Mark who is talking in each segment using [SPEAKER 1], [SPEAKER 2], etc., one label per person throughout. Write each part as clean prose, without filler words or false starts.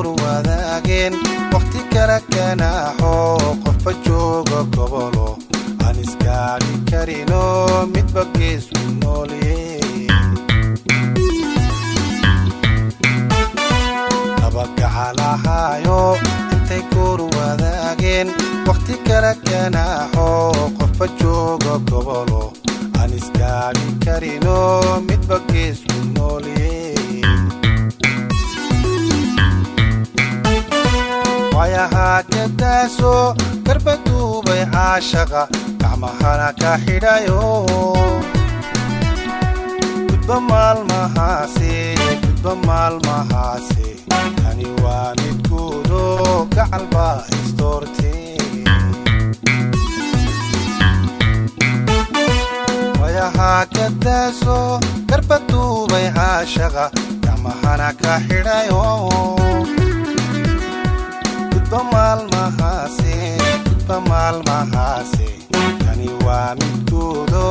[SPEAKER 1] goor wadaageen waqti kala kanaaxo qofba jooga gobolo aan isgaadhi karino midba geesku nooliyey nabadgacalahaayo intay goor wadaageen waqti kala kanaaxo qofba jooga gobolo aan isgaadhi karino midba geesku nooliyey wayahaa kadaaso garbaduubay caashaqa gacmahana ka xidhayo gudba maalmahaase tani waa midguudo gacalba istoorte wayahaa kadaaso garbaduubay caashaqa gacmahana ka xidhayo maalmahaase tani waa midguudo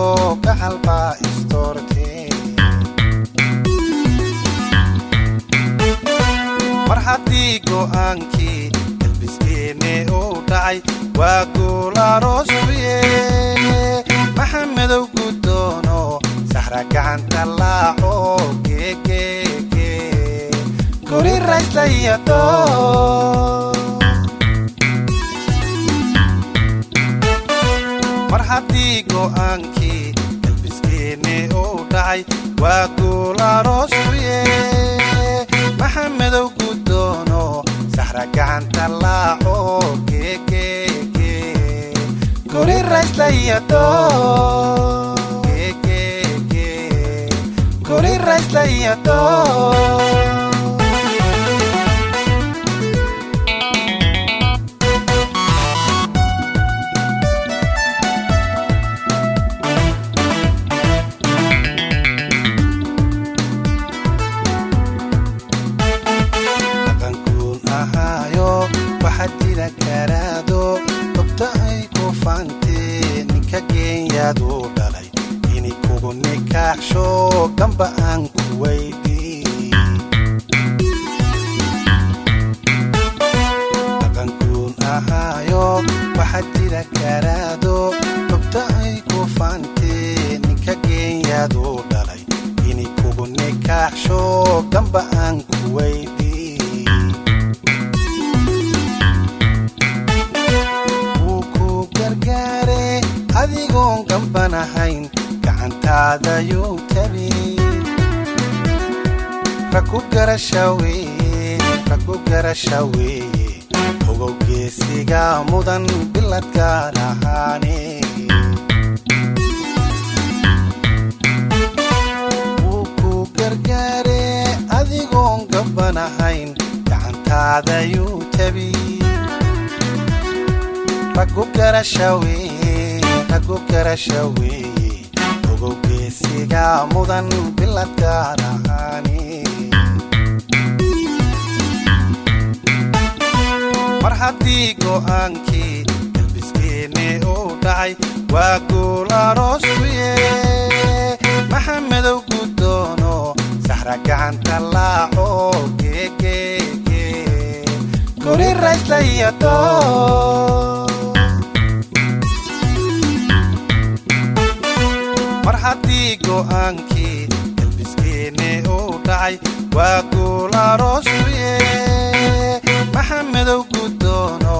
[SPEAKER 1] gacalba istoorte mar haddii go'aankii dalbiskeenne uu dhacay waa guul arooskuye maxamedow gudoono saxra gacanta laaco geegeege guri rayslayato mar haddii go'aankii dalbiskeenne uu dhacay waa guul arooskuye maxamedow gudoono saxra gacanta laaco geegeege guri rayslayato geegeege guri rayslayato waxadila karaado gobta ay ku faantee ninka geenyaadu dhalay inay kugu nikaaxsho gamba aan ku weydii dhaqankuun ahaayo waxadila karaado gobta ay ku faantee ninka geenyaadu dhalay inay kugu nikaaxsho gamba aan ku weydii adigoon gambanahayn gacantaada yuu tabi raku garasha weeye ogow geesiga mudan biladkaan ahaane wuu ku gargaare adigoon gambanahayn gacantaada yuu tabi raku garasha weeye ogow geesiga mudan biladkaan ahaane mar haddii go'aankii dalbiskeenne uu dhacay waa guul arooskuye maxamedow gudoono saxra gacanta laaco geegeege guri rayslayato mar haddii go'aankii dalbiskeenne uu dhacay waa guul arooskuye maxamedow gudoono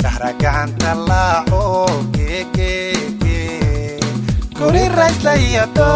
[SPEAKER 1] saxra gacanta laaco geegeege guri rayslayato